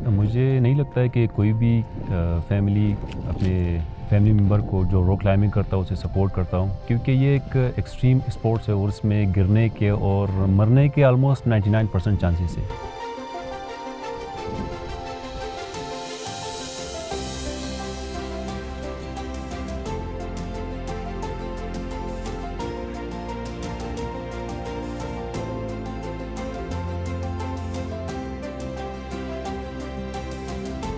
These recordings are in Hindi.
मुझे नहीं लगता है कि कोई भी फैमिली अपने फैमिली मेम्बर को जो रॉक क्लाइंबिंग करता है उसे सपोर्ट करता हूँ, क्योंकि ये एक एक्सट्रीम स्पोर्ट्स है और इसमें गिरने के और मरने के ऑलमोस्ट 99% चांसेस है।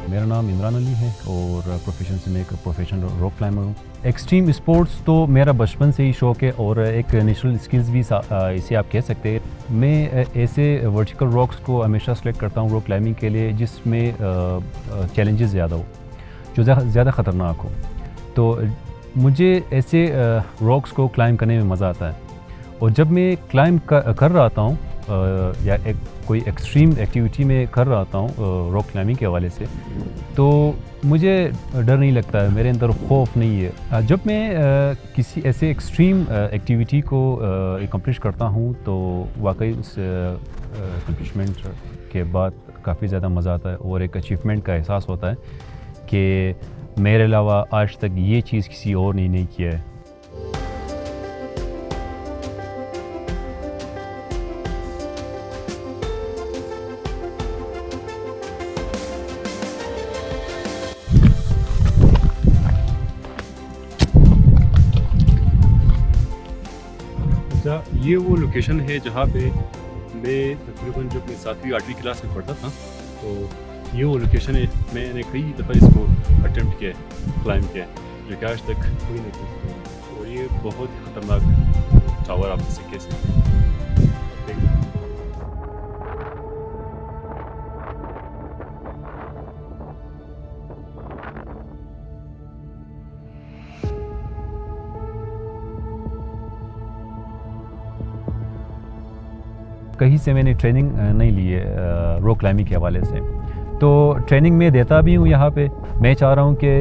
मेरा नाम इमरान अली है और प्रोफेशन से मैं एक प्रोफेशनल रॉक क्लाइंबर हूँ। एक्सट्रीम स्पोर्ट्स तो मेरा बचपन से ही शौक़ है और एक नेचुरल स्किल्स भी इसे आप कह सकते हैं। मैं ऐसे वर्टिकल रॉक्स को हमेशा सेलेक्ट करता हूँ रॉक क्लाइंबिंग के लिए जिसमें चैलेंजेस ज़्यादा हो, जो ज़्यादा ख़तरनाक हो। तो मुझे ऐसे रॉक्स को क्लाइंब करने में मज़ा आता है और जब मैं क्लाइंब कर रहा हूँ या कोई एक्सट्रीम एक्टिविटी में कर रहा हूँ रॉक क्लाइंबिंग के हवाले से, तो मुझे डर नहीं लगता है, मेरे अंदर खौफ नहीं है। जब मैं किसी ऐसे एक्सट्रीम एक्टिविटी को एकम्प्लिश करता हूँ तो वाकई उस एकम्प्लिशमेंट के बाद काफ़ी ज़्यादा मज़ा आता है और एक अचीवमेंट का एहसास होता है कि मेरे अलावा आज तक ये चीज़ किसी और ने नहीं किया है। ये वो लोकेशन है जहाँ पे मैं तकरीबन जब मैं 7वीं 8वीं क्लास में पढ़ता था, तो ये वो लोकेशन है। मैंने कई दफ़ा इसको अटेम्प्ट किया है, क्लाइंब किया है, जो कि आज तक कोई नहीं किया। और ये बहुत ही ख़तरनाक टावर आप इसे कह सकते हैं। कहीं से मैंने ट्रेनिंग नहीं ली है रॉक क्लाइंबिंग के हवाले से, तो ट्रेनिंग मैं देता भी हूँ यहाँ पे। मैं चाह रहा हूँ कि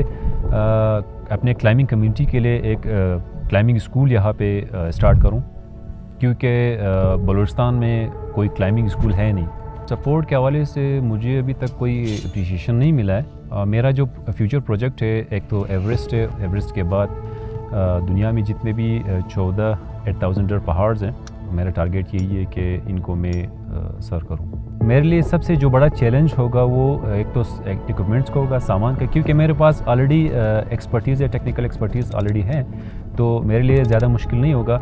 अपने क्लाइंबिंग कम्युनिटी के लिए एक क्लाइंबिंग स्कूल यहाँ पे स्टार्ट करूँ, क्योंकि बलूचिस्तान में कोई क्लाइंबिंग स्कूल है नहीं। सपोर्ट के हवाले से मुझे अभी तक कोई अप्रिशिएशन नहीं मिला है। मेरा जो फ्यूचर प्रोजेक्ट है, एक तो एवरेस्ट है, एवरेस्ट के बाद दुनिया में जितने भी 14 8000 पहाड़ हैं, मेरा टारगेट यही है कि इनको मैं सर करूं। मेरे लिए सबसे जो बड़ा चैलेंज होगा वो एक तो इक्विपमेंट्स का होगा, सामान का, क्योंकि मेरे पास ऑलरेडी एक्सपर्टीज़ है, टेक्निकल एक्सपर्टीज़ ऑलरेडी है, तो मेरे लिए ज़्यादा मुश्किल नहीं होगा।